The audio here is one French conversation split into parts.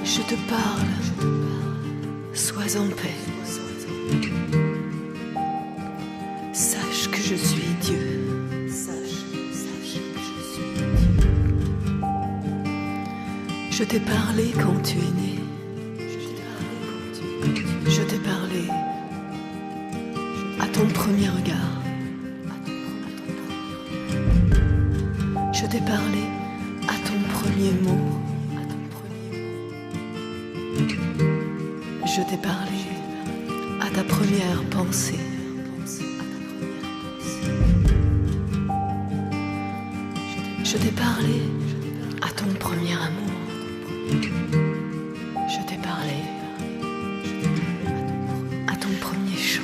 Je te parle, sois en paix. Sache que je suis Dieu. Je t'ai parlé quand tu es né. Je t'ai parlé à ton premier regard. Je t'ai parlé à ton premier mot. Je t'ai parlé à ta première pensée. Je t'ai parlé à ton premier amour. Je t'ai parlé à ton premier chant.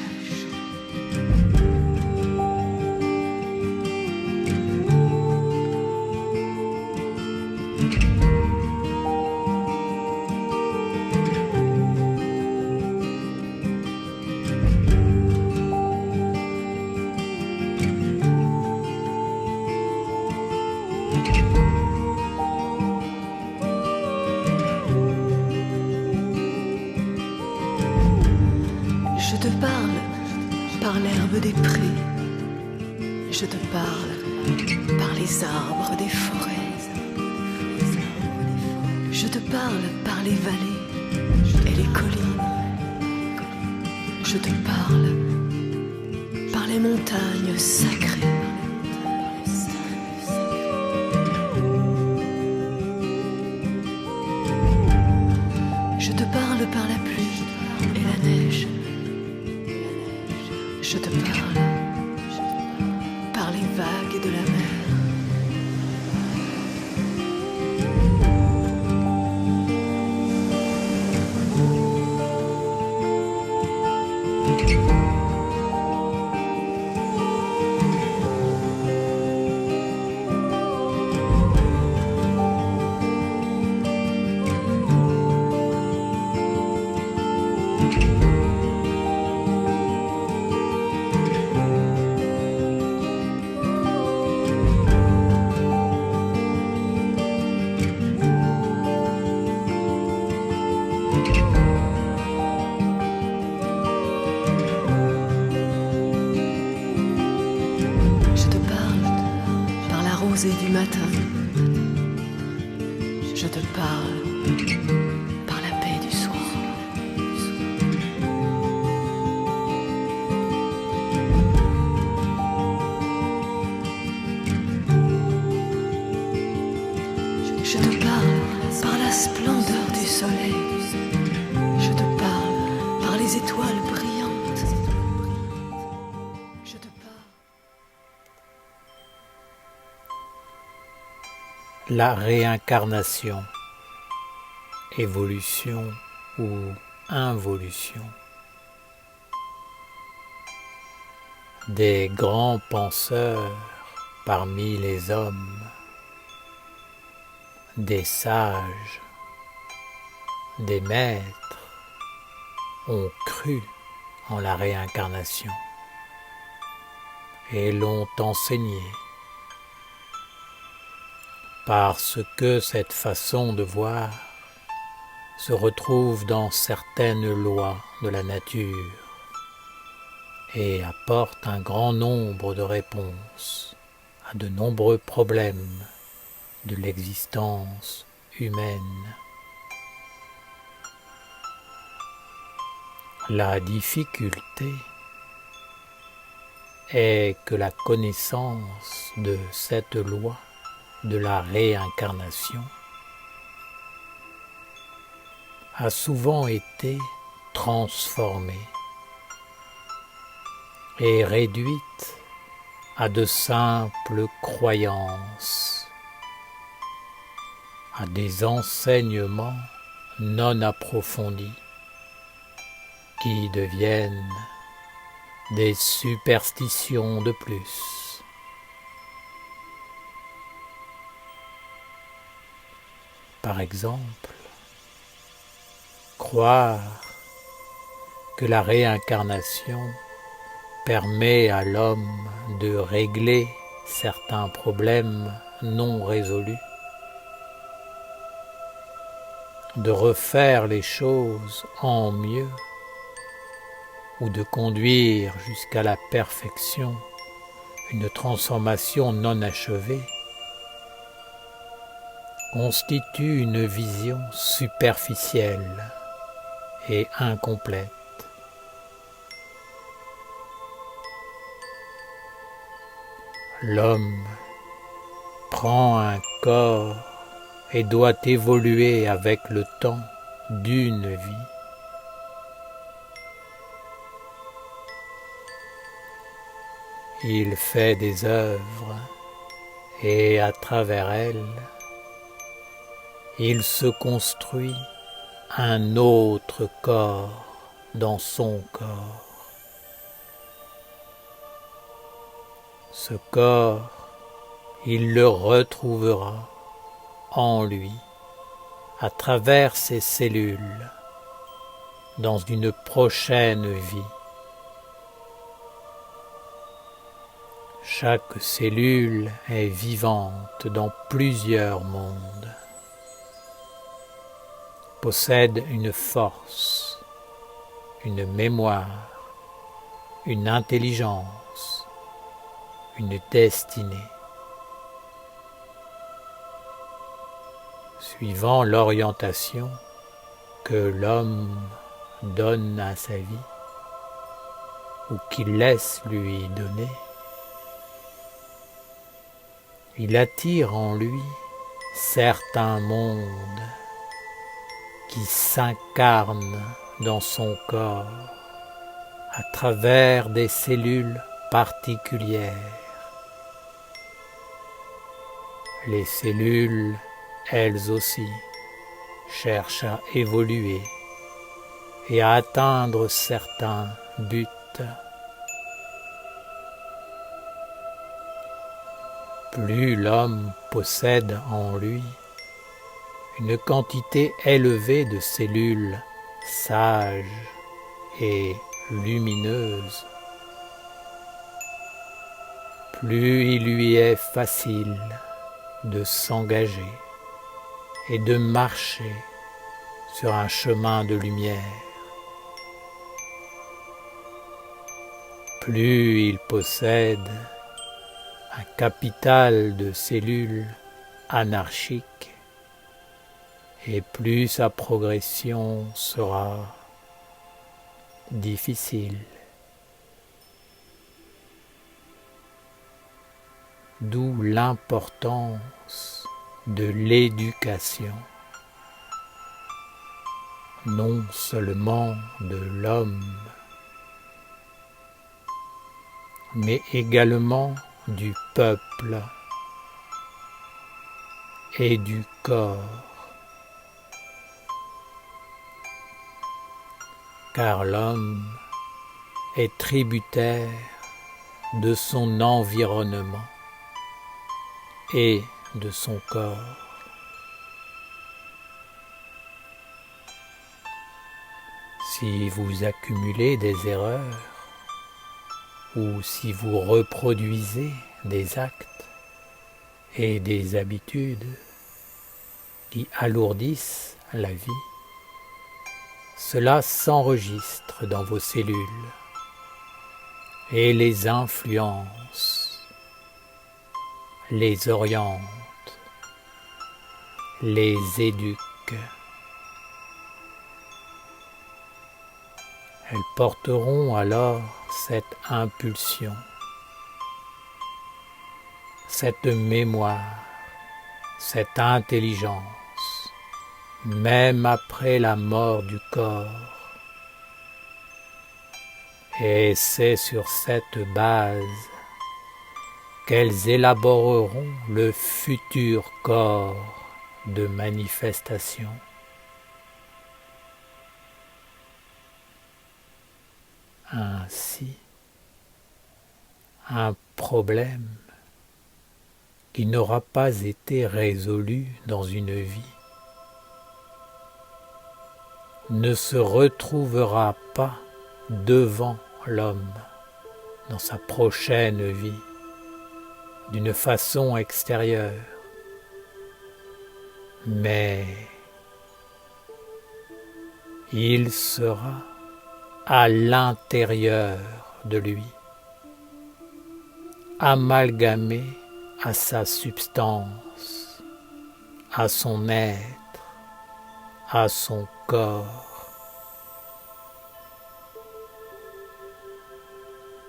Je te parle par l'herbe des prés. Je te parle par les arbres des forêts. Je te parle par les vallées et les collines. Je te parle par les montagnes sacrées. Je te parle par la pluie et la neige. Je te parle par les vagues de la mer. Rosée du matin, je te parle par la paix du soir. Je te parle par la splendeur du soleil. Je te parle par les étoiles brillantes. Je te parle. La réincarnation, évolution ou involution. Des grands penseurs parmi les hommes, des sages, des maîtres ont cru en la réincarnation et l'ont enseignée. Parce que cette façon de voir se retrouve dans certaines lois de la nature et apporte un grand nombre de réponses à de nombreux problèmes de l'existence humaine. La difficulté est que la connaissance de cette loi de la réincarnation a souvent été transformée et réduite à de simples croyances, à des enseignements non approfondis qui deviennent des superstitions de plus. Par exemple, croire que la réincarnation permet à l'homme de régler certains problèmes non résolus de refaire les choses en mieux ou de conduire jusqu'à la perfection une transformation non achevée, constitue une vision superficielle et incomplète. L'homme prend un corps et doit évoluer avec le temps d'une vie. Il fait des œuvres et à travers elles, il se construit un autre corps dans son corps. Ce corps, il le retrouvera en lui, à travers ses cellules, dans une prochaine vie. Chaque cellule est vivante dans plusieurs mondes, possède une force, une mémoire, une intelligence, une destinée. Suivant l'orientation que l'homme donne à sa vie ou qu'il laisse lui donner, il attire en lui certains mondes qui s'incarnent dans son corps à travers des cellules particulières. Les cellules, elles aussi, cherchent à évoluer et à atteindre certains buts. Plus l'homme possède en lui une quantité élevée de cellules sages et lumineuses, plus il lui est facile de s'engager et de marcher sur un chemin de lumière. Plus il possède un capital de cellules anarchiques, et plus sa progression sera difficile. D'où l'importance de l'éducation, non seulement de l'homme, mais également du peuple et du corps. Car l'homme est tributaire de son environnement et de son corps. Si vous accumulez des erreurs ou si vous reproduisez des actes et des habitudes qui alourdissent la vie, cela s'enregistre dans vos cellules et les influence, les oriente, les éduque. Elles porteront alors cette impulsion, cette mémoire, cette intelligence, même après la mort du corps. Et c'est sur cette base qu'elles élaboreront le futur corps de manifestation. Ainsi, un problème qui n'aura pas été résolu dans une vie ne se retrouvera pas devant l'homme dans sa prochaine vie d'une façon extérieure, mais Il sera à l'intérieur de lui, amalgamé à sa substance, à son être, à son corps.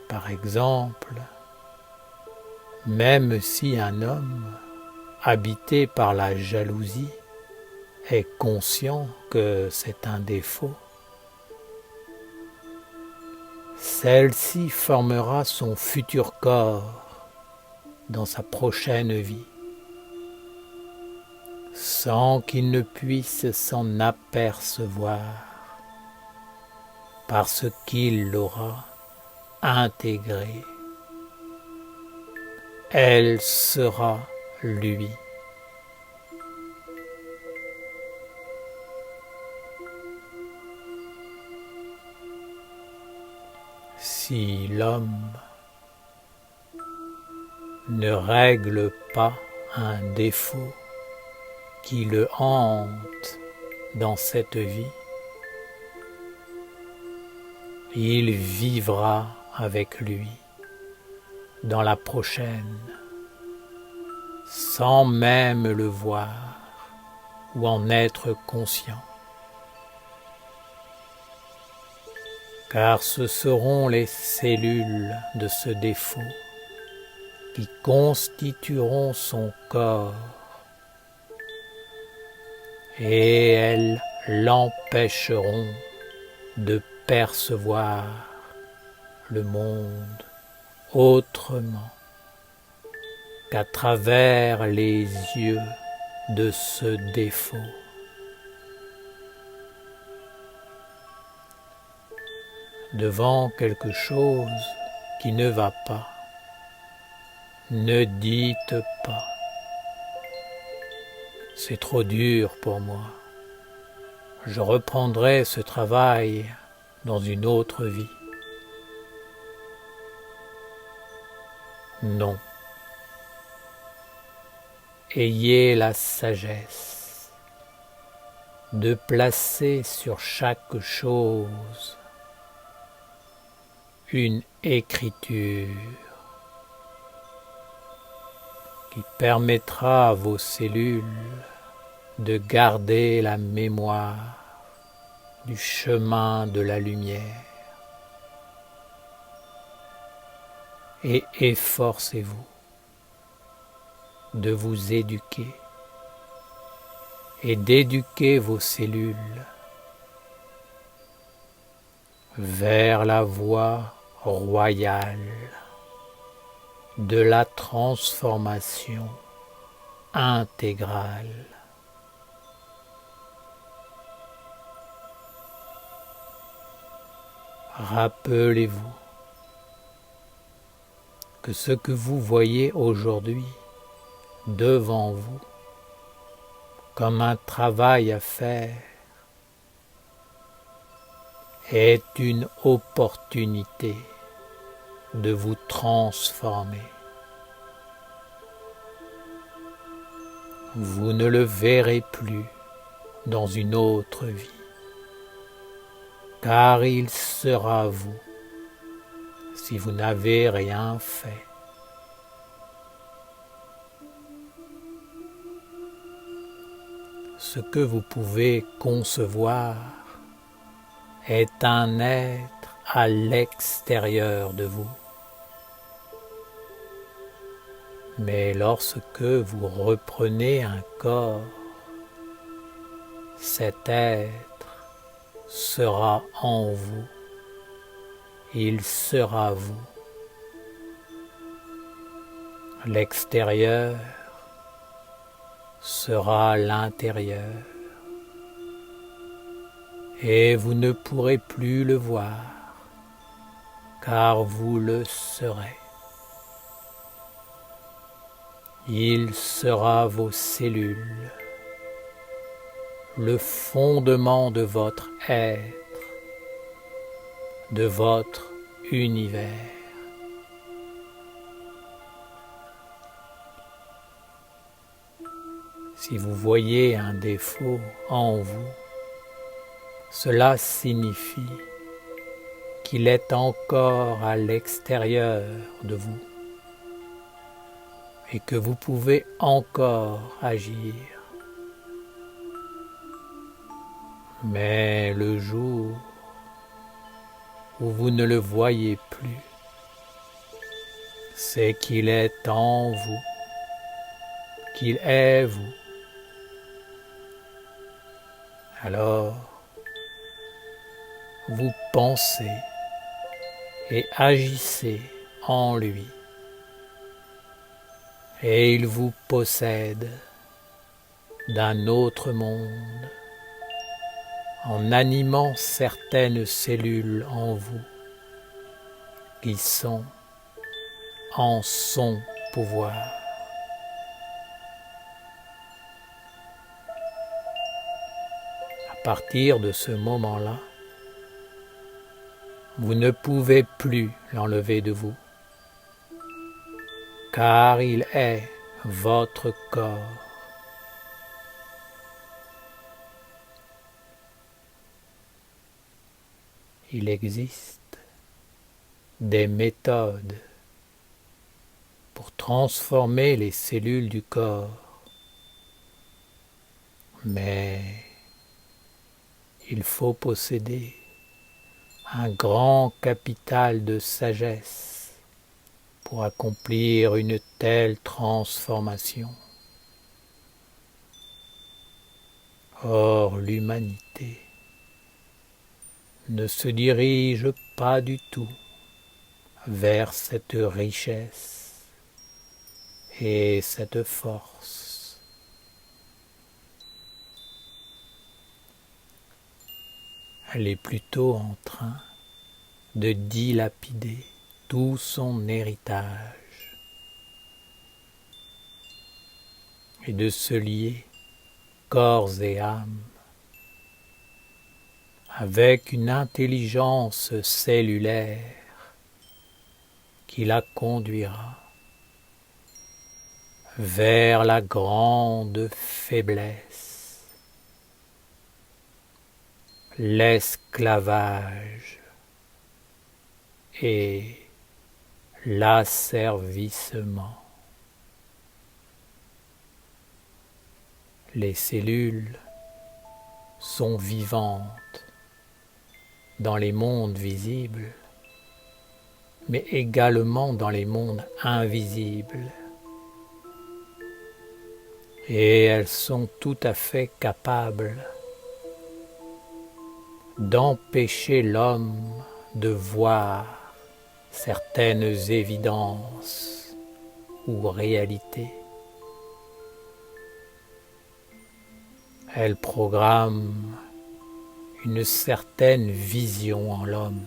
Par exemple, même si un homme, habité par la jalousie, est conscient que c'est un défaut, celle-ci formera son futur corps dans sa prochaine vie, sans qu'il ne puisse s'en apercevoir, parce qu'il l'aura intégrée. Elle sera lui. Si l'homme ne règle pas un défaut qui le hante dans cette vie, il vivra avec lui dans la prochaine, sans même le voir ou en être conscient. Car ce seront les cellules de ce défaut qui constitueront son corps et elles l'empêcheront de percevoir le monde autrement qu'à travers les yeux de ce défaut. Devant quelque chose qui ne va pas, ne dites pas « c'est trop dur pour moi, je reprendrai ce travail dans une autre vie ». Non. Ayez la sagesse de placer sur chaque chose une écriture qui permettra à vos cellules de garder la mémoire du chemin de la lumière. Et efforcez-vous de vous éduquer et d'éduquer vos cellules vers la voie royale de la transformation intégrale. Rappelez-vous que ce que vous voyez aujourd'hui devant vous comme un travail à faire est une opportunité de vous transformer. Vous ne le verrez plus dans une autre vie, car il sera vous si vous n'avez rien fait. Ce que vous pouvez concevoir est un être à l'extérieur de vous. Mais lorsque vous reprenez un corps, cet être sera en vous, il sera vous. L'extérieur sera l'intérieur, et vous ne pourrez plus le voir, car vous le serez. Il sera vos cellules, le fondement de votre être, de votre univers. Si vous voyez un défaut en vous, cela signifie qu'il est encore à l'extérieur de vous et que vous pouvez encore agir. Mais le jour où vous ne le voyez plus, c'est qu'il est en vous, qu'il est vous. Alors, vous pensez et agissez en lui, et il vous possède d'un autre monde, en animant certaines cellules en vous qui sont en son pouvoir. À partir de ce moment-là, vous ne pouvez plus l'enlever de vous, car il est votre corps. Il existe des méthodes pour transformer les cellules du corps, mais il faut posséder un grand capital de sagesse pour accomplir une telle transformation. Or, l'humanité ne se dirige pas du tout vers cette richesse et cette force. Elle est plutôt en train de dilapider tout son héritage et de se lier corps et âme avec une intelligence cellulaire qui la conduira vers la grande faiblesse, l'esclavage et l'asservissement. Les cellules sont vivantes dans les mondes visibles, mais également dans les mondes invisibles. Et elles sont tout à fait capables d'empêcher l'homme de voir certaines évidences ou réalités. Elles programment une certaine vision en l'homme,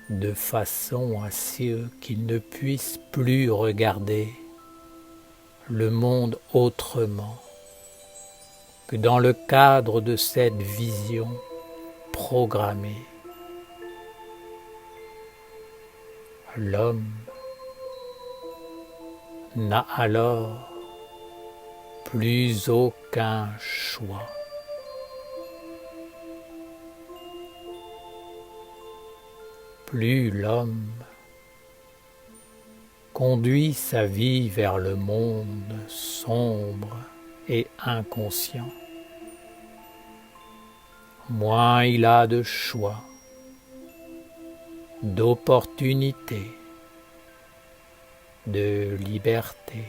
de façon à ce qu'il ne puisse plus regarder le monde autrement que dans le cadre de cette vision programmée. L'homme n'a alors plus aucun choix. Plus l'homme conduit sa vie vers le monde sombre et inconscient, moins il a de choix, d'opportunités, de liberté.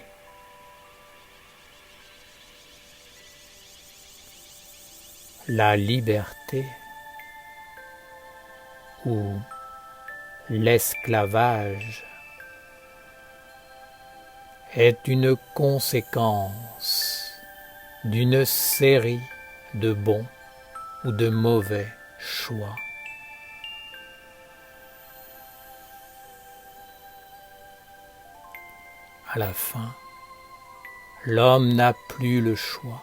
La liberté ou l'esclavage est une conséquence d'une série de bons ou de mauvais choix. À la fin, l'homme n'a plus le choix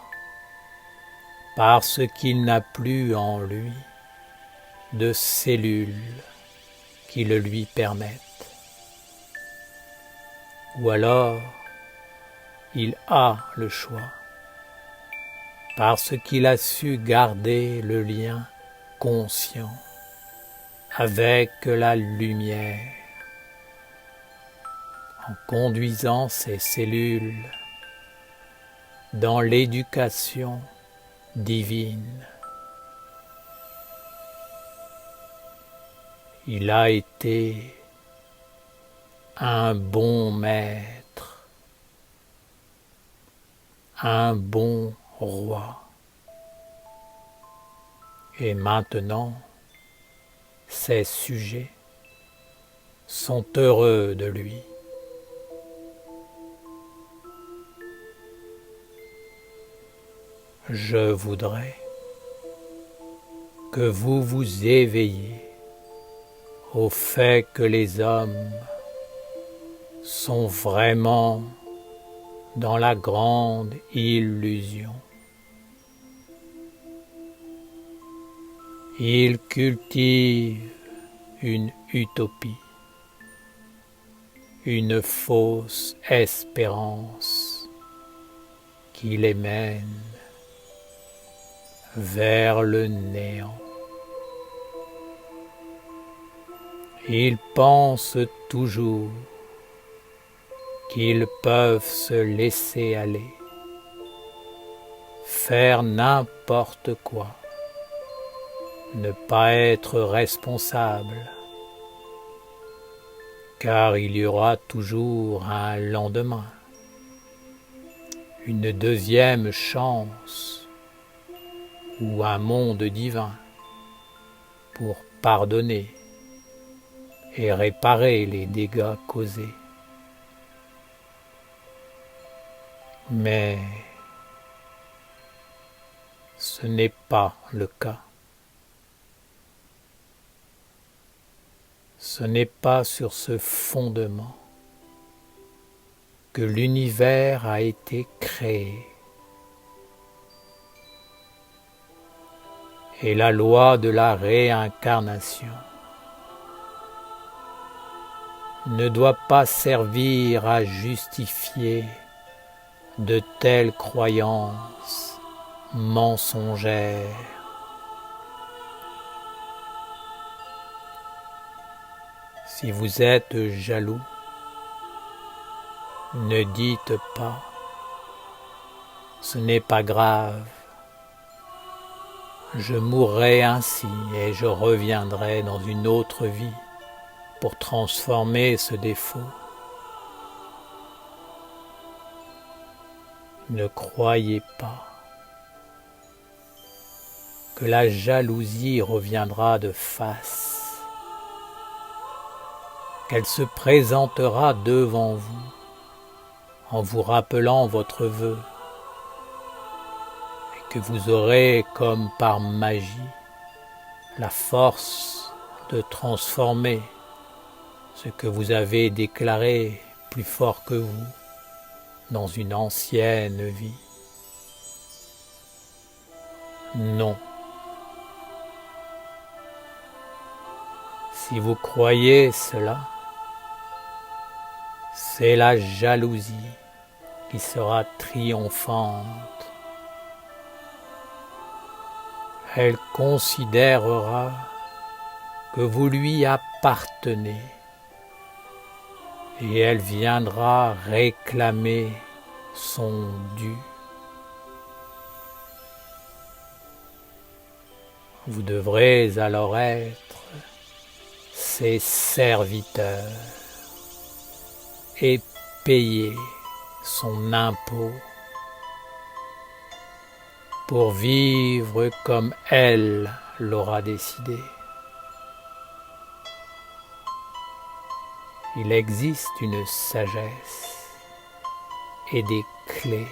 parce qu'il n'a plus en lui de cellules qui le lui permettent. Ou alors, il a le choix parce qu'il a su garder le lien conscient avec la lumière, en conduisant ses cellules dans l'éducation divine. Il a été un bon maître, un bon roi. Et maintenant, ses sujets sont heureux de lui. Je voudrais que vous vous éveilliez au fait que les hommes sont vraiment dans la grande illusion. Ils cultivent une utopie, une fausse espérance qui les mène vers le néant. Ils pensent toujours qu'ils peuvent se laisser aller, faire n'importe quoi, ne pas être responsable, car il y aura toujours un lendemain, une deuxième chance ou un monde divin pour pardonner et réparer les dégâts causés. Mais ce n'est pas le cas. Ce n'est pas sur ce fondement que l'univers a été créé. Et la loi de la réincarnation ne doit pas servir à justifier de telles croyances mensongères. Si vous êtes jaloux, ne dites pas « ce n'est pas grave, je mourrai ainsi et je reviendrai dans une autre vie pour transformer ce défaut ». Ne croyez pas que la jalousie reviendra de face, qu'elle se présentera devant vous en vous rappelant votre vœu et que vous aurez comme par magie la force de transformer ce que vous avez déclaré plus fort que vous dans une ancienne vie. Non. Si vous croyez cela, c'est la jalousie qui sera triomphante. Elle considérera que vous lui appartenez et elle viendra réclamer son dû. Vous devrez alors être ses serviteurs et payer son impôt pour vivre comme elle l'aura décidé. Il existe une sagesse et des clés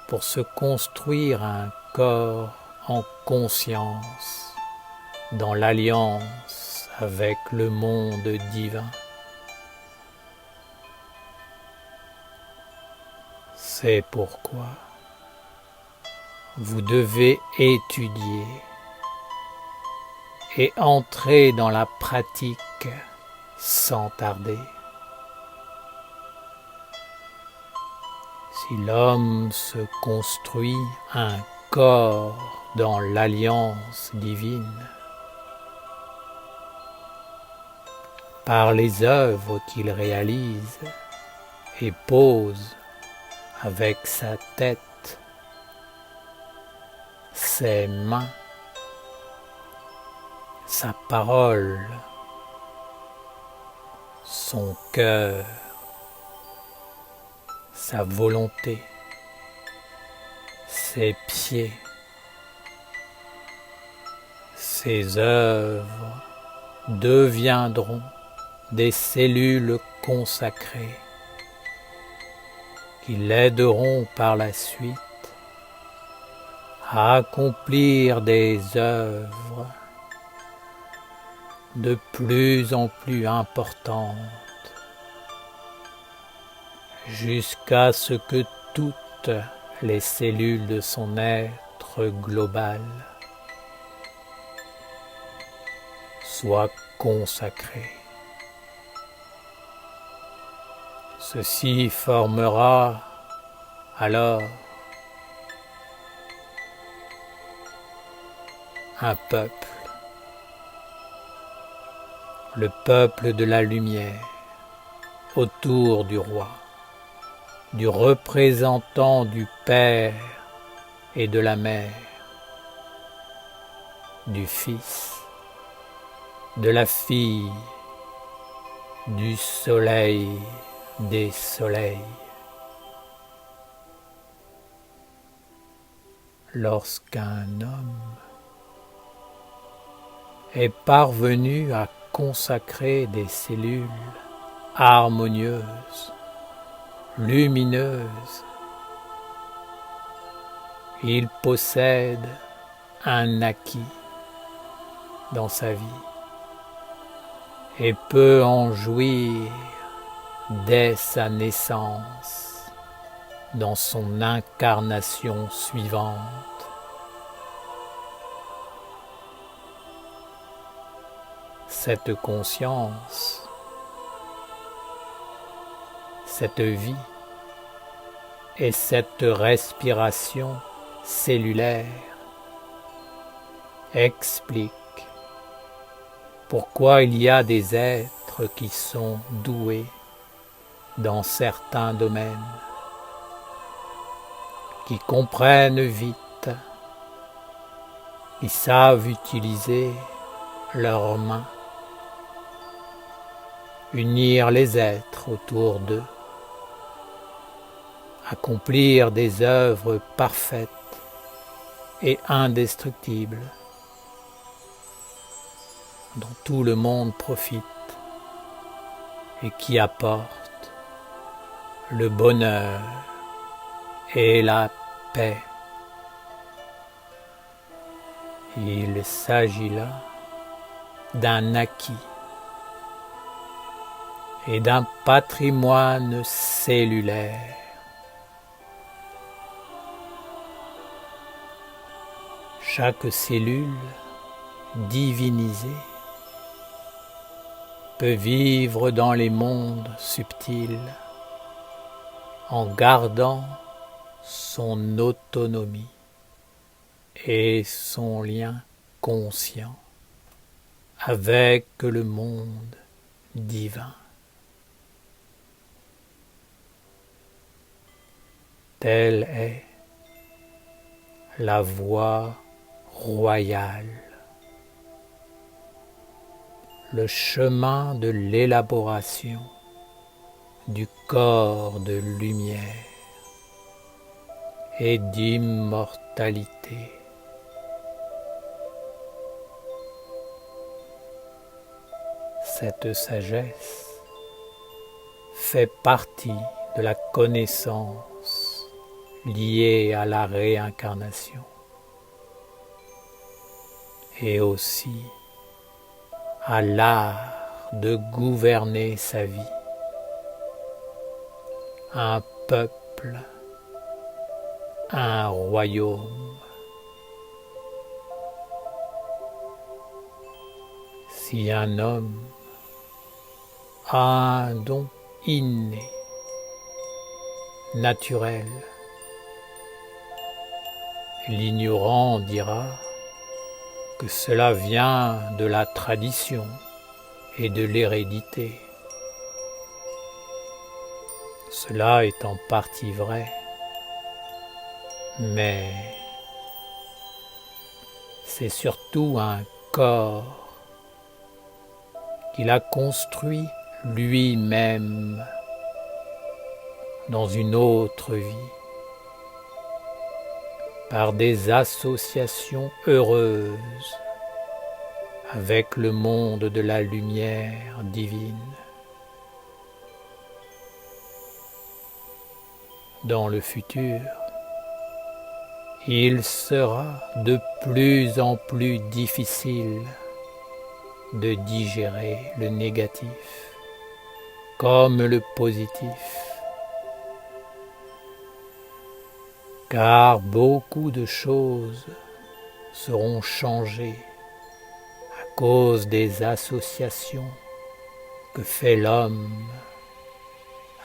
pour se construire un corps en conscience dans l'alliance avec le monde divin. C'est pourquoi vous devez étudier et entrer dans la pratique sans tarder. Si l'homme se construit un corps dans l'alliance divine, par les œuvres qu'il réalise et pose avec sa tête, ses mains, sa parole, son cœur, sa volonté, ses pieds, ses œuvres deviendront des cellules consacrées qui l'aideront par la suite à accomplir des œuvres de plus en plus importantes jusqu'à ce que toutes les cellules de son être global soient consacrées. Ceci formera alors un peuple, le peuple de la lumière, autour du roi, du représentant du Père et de la Mère, du Fils, de la Fille, du Soleil, des soleils. Lorsqu'un homme est parvenu à consacrer des cellules harmonieuses, lumineuses, il possède un acquis dans sa vie et peut en jouir dès sa naissance, dans son incarnation suivante. Cette conscience, cette vie et cette respiration cellulaire expliquent pourquoi il y a des êtres qui sont doués dans certains domaines, qui comprennent vite, qui savent utiliser leurs mains, unir les êtres autour d'eux, accomplir des œuvres parfaites et indestructibles dont tout le monde profite et qui apportent le bonheur et la paix. Il s'agit là d'un acquis et d'un patrimoine cellulaire. Chaque cellule divinisée peut vivre dans les mondes subtils en gardant son autonomie et son lien conscient avec le monde divin. Telle est la voie royale, le chemin de l'élaboration du corps de lumière et d'immortalité. Cette sagesse fait partie de la connaissance liée à la réincarnation et aussi à l'art de gouverner sa vie. Un peuple, un royaume. Si un homme a un don inné, naturel. L'ignorant dira que cela vient de la tradition et de l'hérédité. Cela est en partie vrai, mais c'est surtout un corps qu'il a construit lui-même dans une autre vie, par des associations heureuses avec le monde de la lumière divine. Dans le futur, il sera de plus en plus difficile de digérer le négatif comme le positif, car beaucoup de choses seront changées à cause des associations que fait l'homme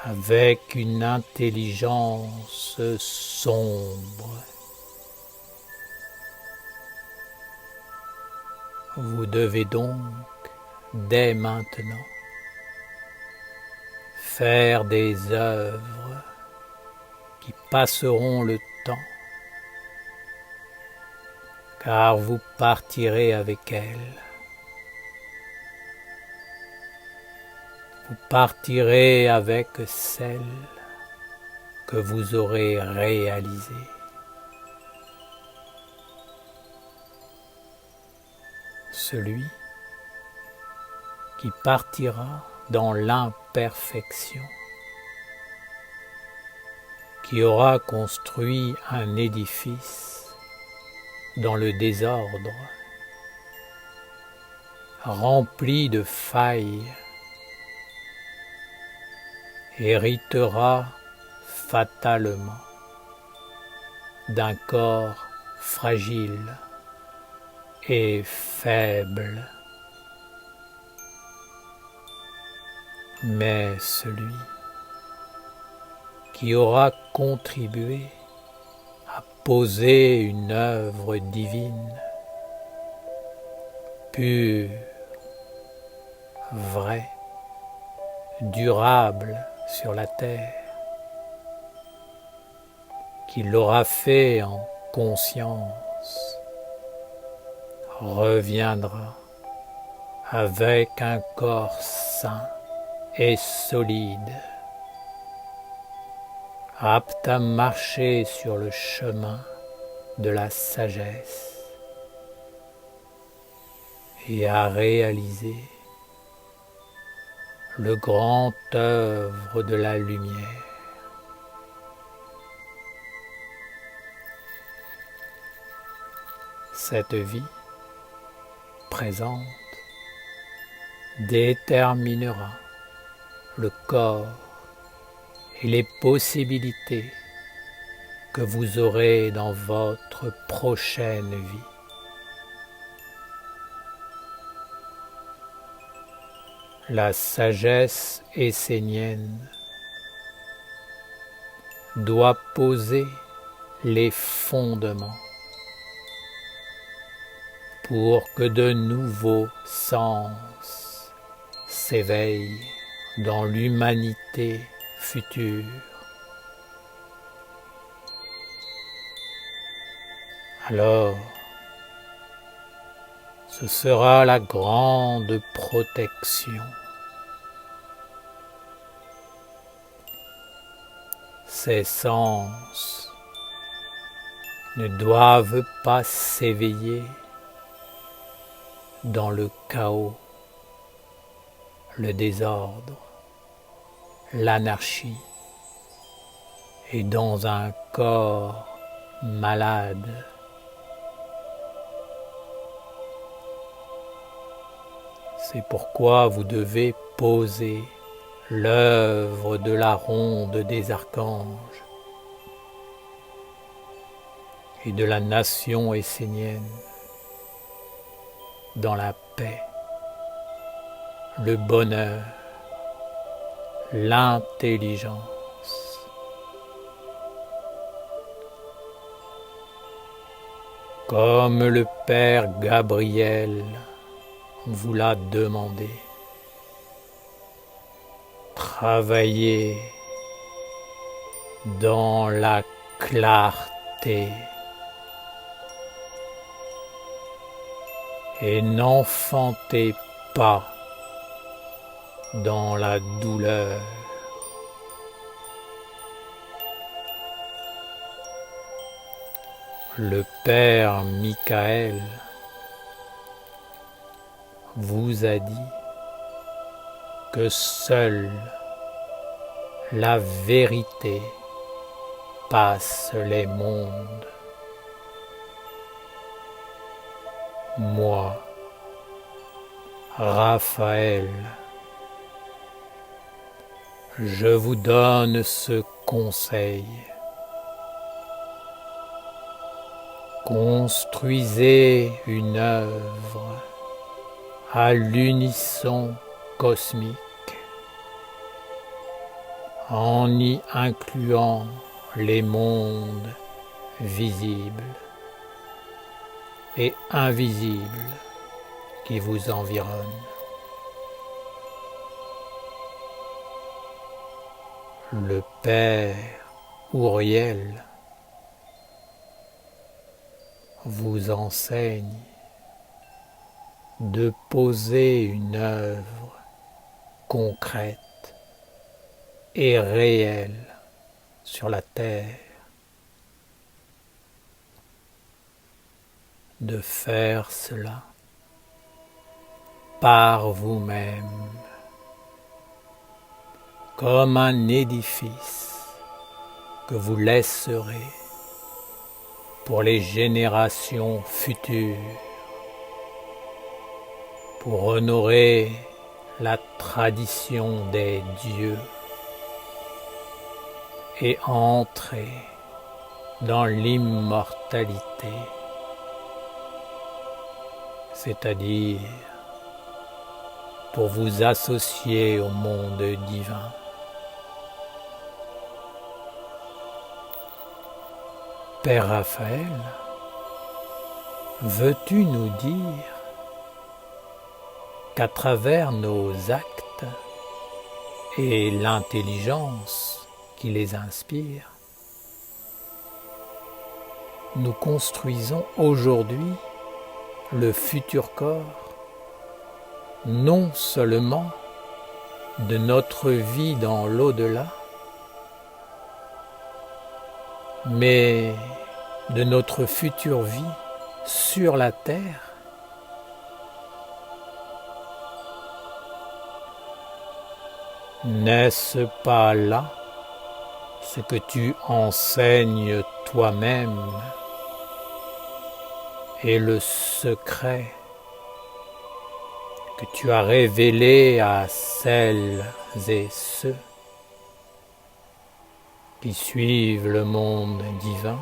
avec une intelligence sombre. Vous devez donc, dès maintenant, faire des œuvres qui passeront le temps, car vous partirez avec elles. Vous partirez avec celle que vous aurez réalisée. Celui qui partira dans l'imperfection, qui aura construit un édifice dans le désordre, rempli de failles, héritera fatalement d'un corps fragile et faible. Mais celui qui aura contribué à poser une œuvre divine, pure, vraie, durable sur la terre, qui l'aura fait en conscience, reviendra avec un corps sain et solide, apte à marcher sur le chemin de la sagesse et à réaliser le grand œuvre de la lumière. Cette vie présente déterminera le corps et les possibilités que vous aurez dans votre prochaine vie. La sagesse essénienne doit poser les fondements pour que de nouveaux sens s'éveillent dans l'humanité future. Alors, ce sera la grande protection. Ces sens ne doivent pas s'éveiller dans le chaos, le désordre, l'anarchie et dans un corps malade. C'est pourquoi vous devez poser l'œuvre de la ronde des archanges et de la nation essénienne dans la paix, le bonheur, l'intelligence comme le Père Gabriel vous l'a demandé. Travaillez dans la clarté et n'enfantez pas dans la douleur. Le Père Michael vous a dit que seule la vérité passe les mondes. Moi, Raphaël, je vous donne ce conseil. Construisez une œuvre à l'unisson cosmique en y incluant les mondes visibles et invisibles qui vous environnent. Le Père Uriel vous enseigne de poser une œuvre concrète et réelle sur la terre, de faire cela par vous-même, comme un édifice que vous laisserez pour les générations futures, pour honorer la tradition des dieux et entrer dans l'immortalité, c'est-à-dire pour vous associer au monde divin. Père Raphaël, veux-tu nous dire qu'à travers nos actes et l'intelligence qui les inspire, nous construisons aujourd'hui le futur corps, non seulement de notre vie dans l'au-delà, mais de notre future vie sur la terre? N'est-ce pas là ce que tu enseignes toi-même et le secret que tu as révélé à celles et ceux qui suivent le monde divin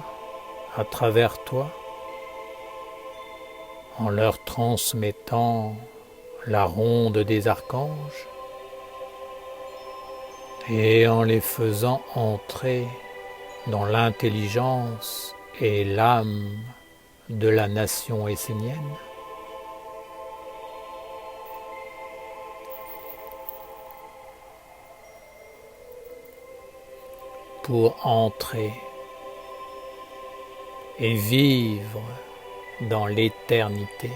à travers toi, en leur transmettant la ronde des archanges et en les faisant entrer dans l'intelligence et l'âme de la nation essénienne? Pour entrer et vivre dans l'éternité,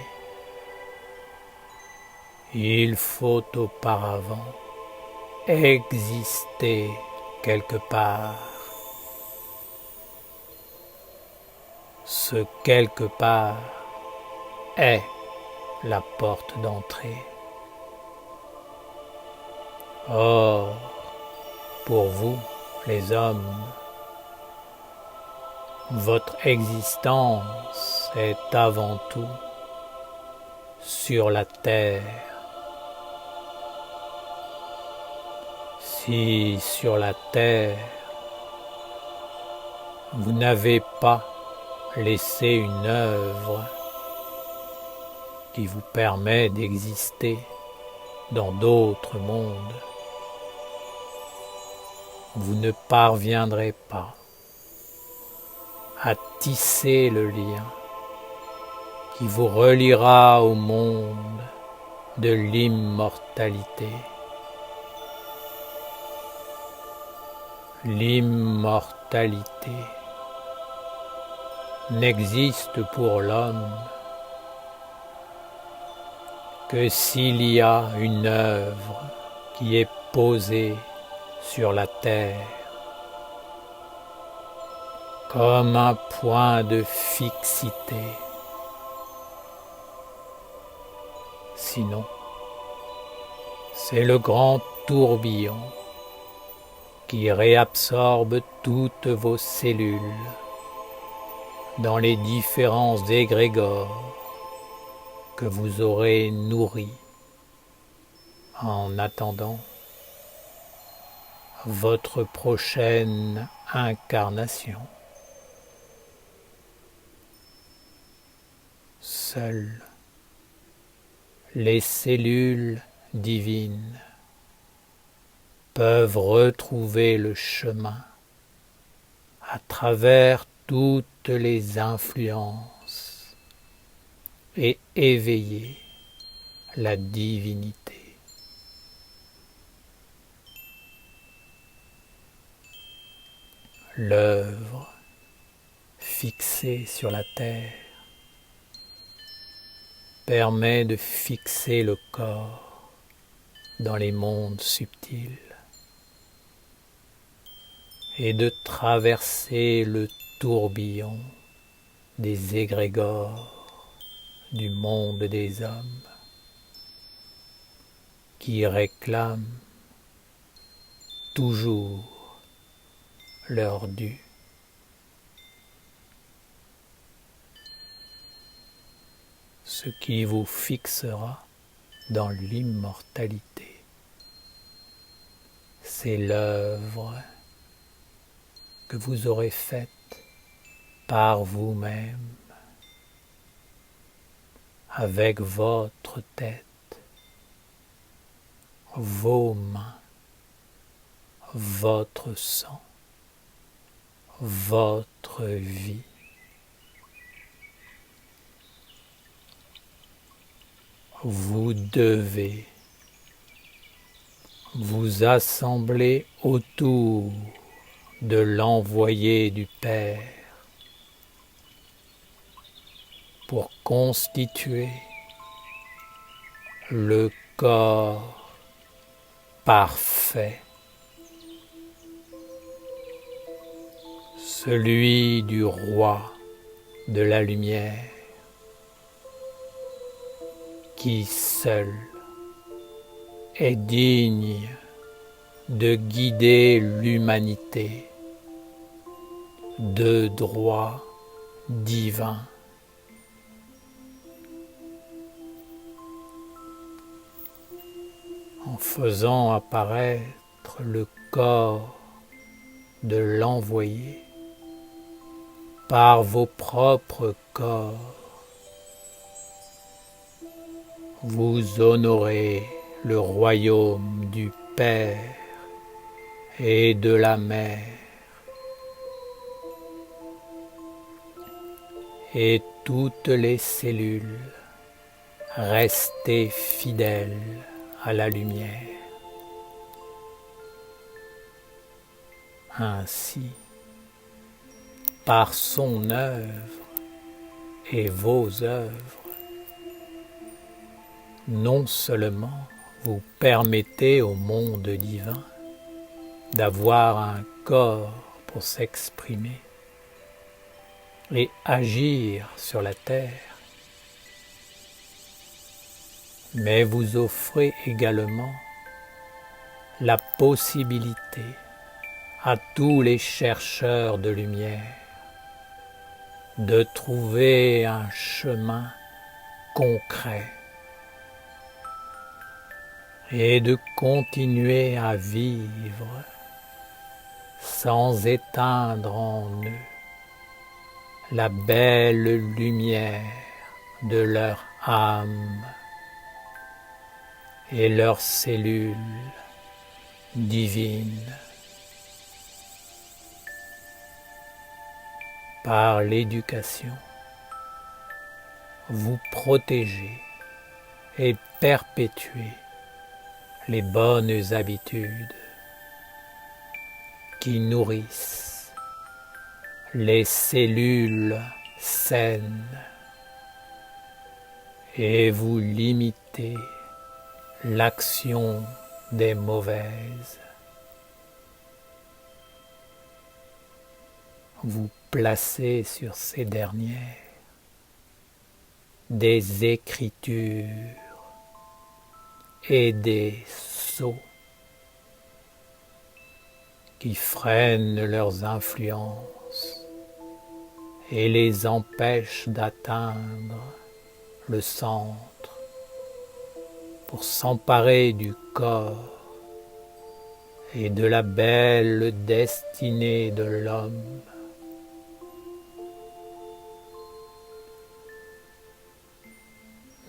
il faut auparavant exister quelque part. Ce quelque part est la porte d'entrée. Or, pour vous, les hommes, votre existence est avant tout sur la terre. Si sur la terre, vous n'avez pas laissé une œuvre qui vous permet d'exister dans d'autres mondes, vous ne parviendrez pas à tisser le lien qui vous reliera au monde de l'immortalité. L'immortalité n'existe pour l'homme que s'il y a une œuvre qui est posée sur la terre comme un point de fixité. Sinon, c'est le grand tourbillon qui réabsorbe toutes vos cellules dans les différents égrégores que vous aurez nourris en attendant votre prochaine incarnation. Seules les cellules divines peuvent retrouver le chemin à travers toutes les influences et éveiller la divinité. L'œuvre fixée sur la terre permet de fixer le corps dans les mondes subtils et de traverser le tourbillon des égrégores du monde des hommes qui réclament toujours leur dû. Ce qui vous fixera dans l'immortalité, c'est l'œuvre que vous aurez faite par vous-même, avec votre tête, vos mains, votre sang, votre vie. Vous devez vous assembler autour de l'envoyé du Père pour constituer le corps parfait, celui du roi de la lumière, qui seul est digne de guider l'humanité de droit divin. En faisant apparaître le corps de l'envoyé par vos propres corps, vous honorez le royaume du Père et de la Mère, et toutes les cellules restez fidèles à la lumière. Ainsi, par son œuvre et vos œuvres, non seulement vous permettez au monde divin d'avoir un corps pour s'exprimer et agir sur la terre, mais vous offrez également la possibilité à tous les chercheurs de lumière de trouver un chemin concret et de continuer à vivre sans éteindre en eux la belle lumière de leur âme et leurs cellules divines. Par l'éducation, vous protéger et perpétuer les bonnes habitudes qui nourrissent les cellules saines et vous limitez l'action des mauvaises. Vous placez sur ces dernières des écritures et des sceaux qui freinent leurs influences et les empêchent d'atteindre le centre pour s'emparer du corps et de la belle destinée de l'homme.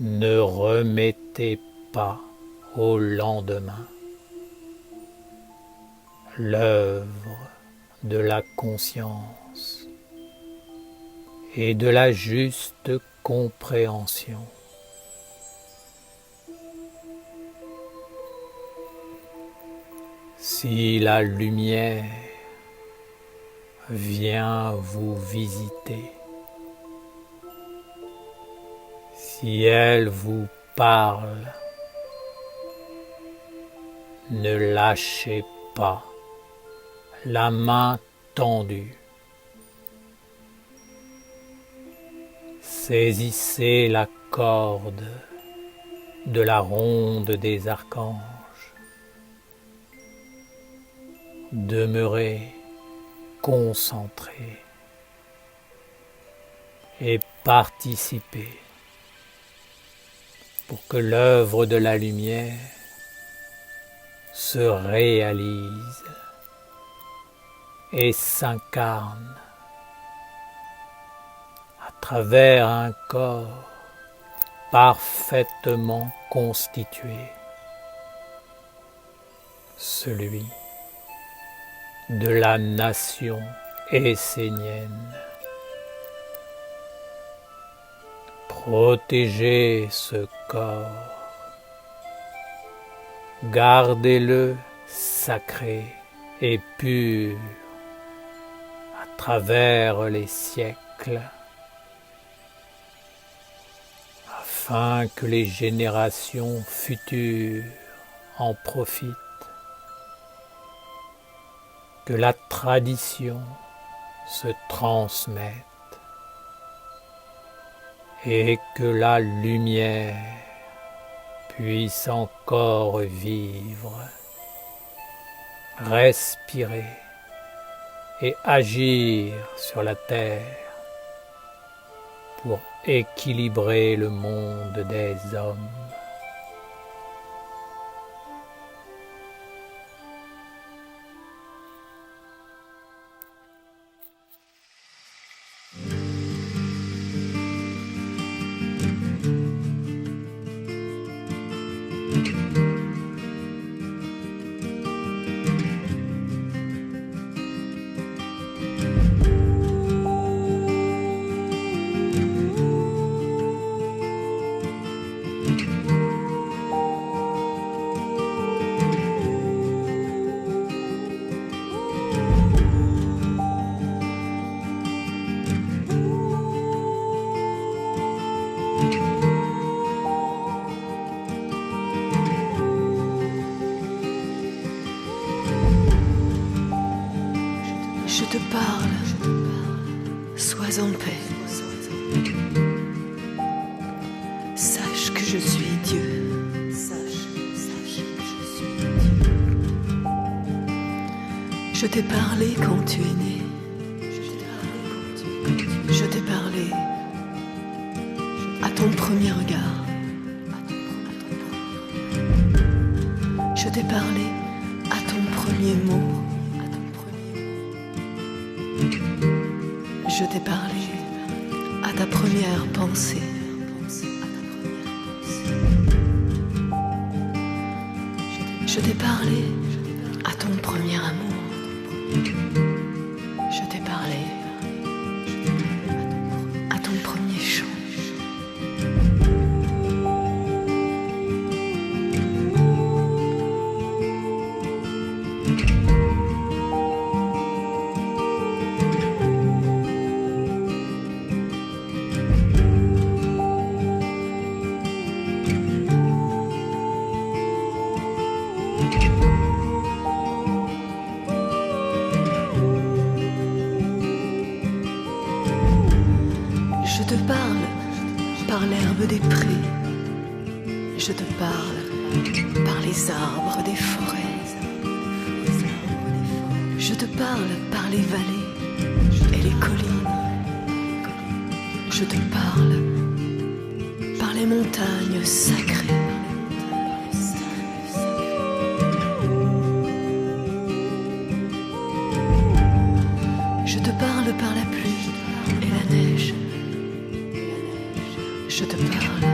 Ne remettez pas au lendemain l'œuvre de la conscience et de la juste compréhension. Si la lumière vient vous visiter, si elle vous parle, ne lâchez pas la main tendue. Saisissez la corde de la ronde des archanges. Demeurez concentré et participez pour que l'œuvre de la lumière se réalise et s'incarne à travers un corps parfaitement constitué, celui de la nation essénienne. Protégez ce corps, gardez-le sacré et pur à travers les siècles, afin que les générations futures en profitent, que la tradition se transmette et que la lumière puisse encore vivre, respirer et agir sur la terre pour équilibrer le monde des hommes. Je te parle, sois en paix. Sache que je suis Dieu. Sache que je suis Dieu. Je t'ai parlé quand tu es né. Je t'ai parlé à ton premier regard. Je t'ai parlé à ton premier mot. Je t'ai parlé à ta première pensée. Je t'ai parlé à ton premier amour. Je t'ai parlé à ton premier chant. l'herbe des prés. Je te parle par les arbres des forêts. Je te parle par les vallées et les collines. Je te parle par les montagnes sacrées. Je te parle par la pluie et la neige. Je te parle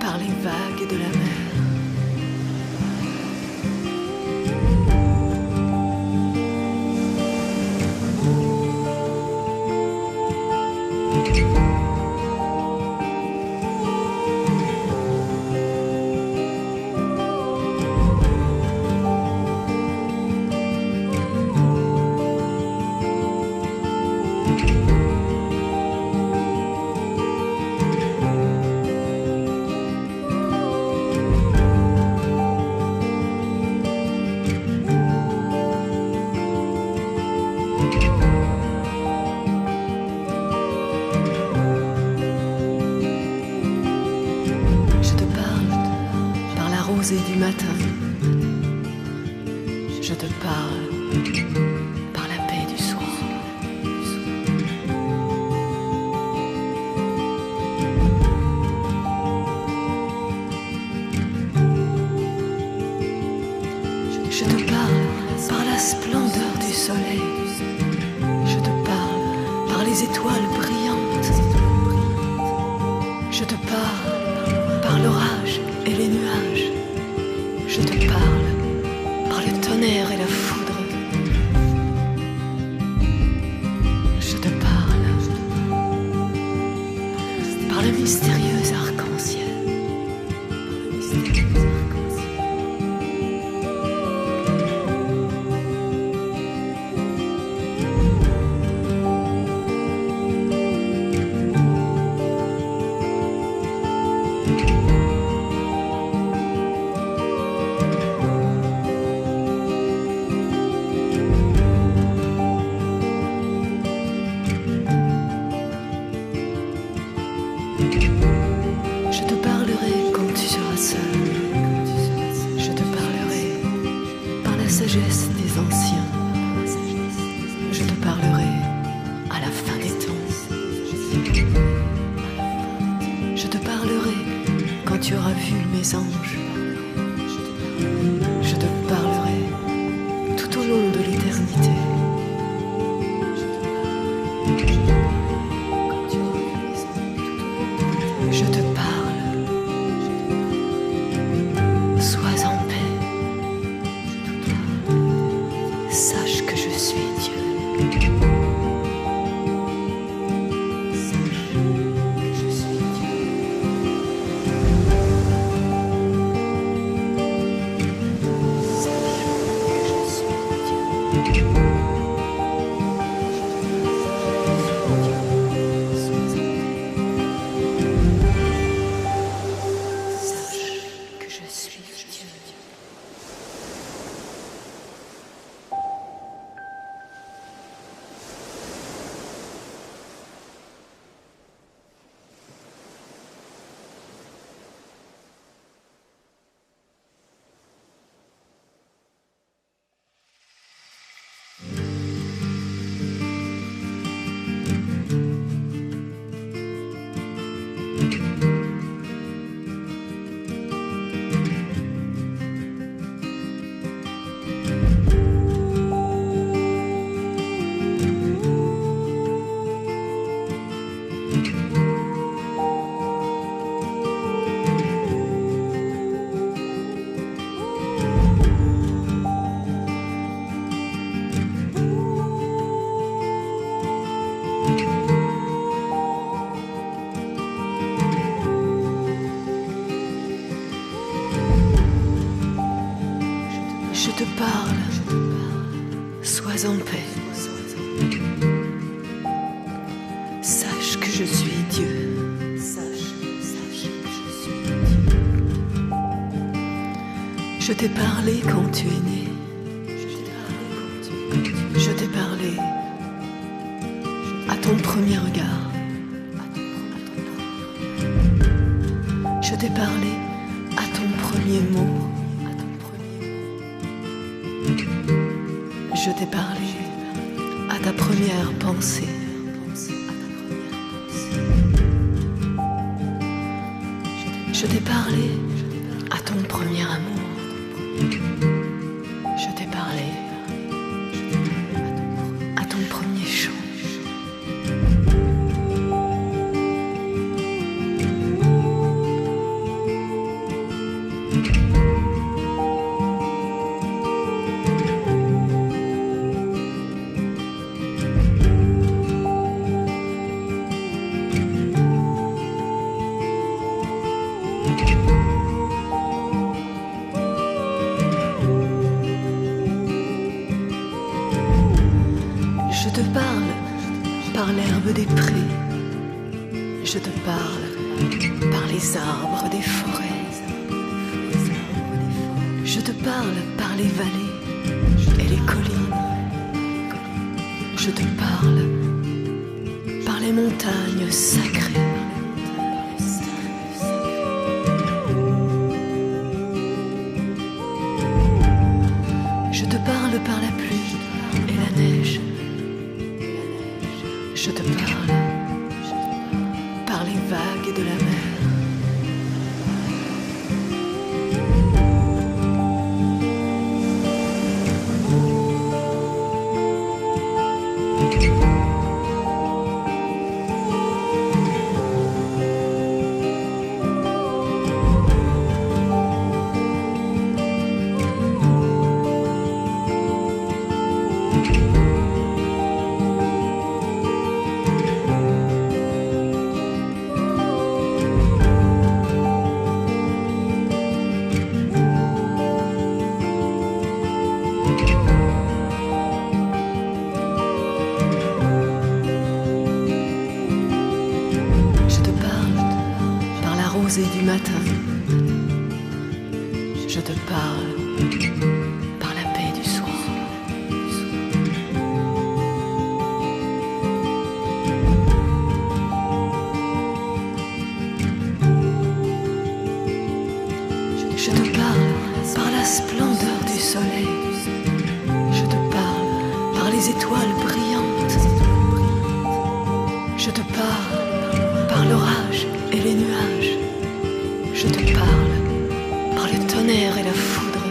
par les vagues de la mer. Du matin, je te parle par la paix du soir. Je te parle par la splendeur du soleil. Je te parle par les étoiles brillantes. Je te parle par l'orage et les nuages. Je te parle par le tonnerre et la foudre. Je te parle par le mystérieux arc-en-ciel. Je te parlerai quand tu seras seul. Je te parlerai par la sagesse des anciens. Je te parlerai à la fin des temps. Je te parlerai quand tu auras vu mes anges. Je te parlerai tout au long de l'éternité. Je te parle, sois en paix, sache que je suis Dieu. Sache que je suis Dieu. Sache que je suis Dieu. Je te parle, sois en paix. Sache que je suis Dieu. Sache que je suis Dieu. Je t'ai parlé quand tu es né. Je t'ai parlé à ton premier regard. t'ai parlé à ton premier mot. Je t'ai parlé à ta première pensée. Je t'ai parlé à ton premier amour. Je t'ai parlé à ton premier chant. Je te parle par l'herbe des prés. Je te parle par les arbres des forêts. Je te parle par les vallées et les collines. Je te parle par les montagnes sacrées. Je te parle par la pluie et la neige. Je te parle par les vagues de la mer. Rosée du matin, je te parle par la paix du soir. Je te parle par la splendeur du soleil. Je te parle par les étoiles brillantes. Je te parle par l'orage et les nuages. Je te parle par le tonnerre et la foudre.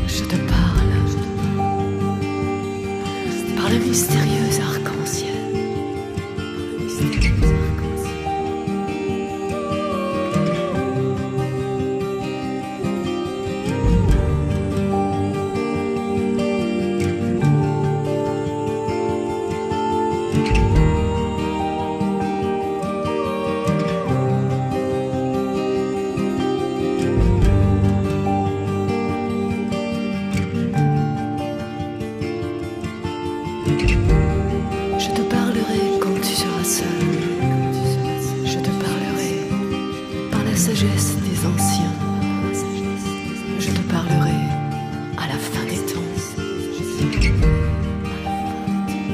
Je te parle par le mystérieux arc-en-ciel. Je te parlerai quand tu seras seul. Je te parlerai par la sagesse des anciens. Je te parlerai à la fin des temps.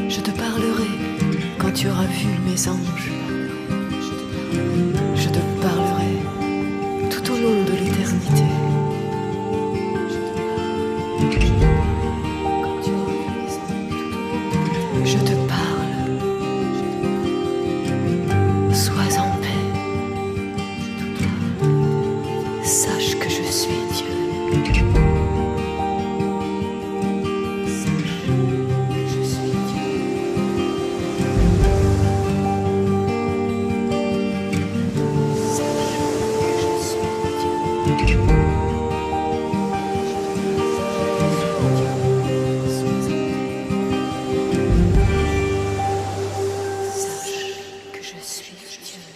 Je te parlerai quand tu auras vu mes anges. Je te parlerai tout au long de l'éternité. Je te parle, sois en paix, sache que je suis Dieu. Sache que je suis Dieu. Sache que je suis Dieu. Sache que je suis Dieu.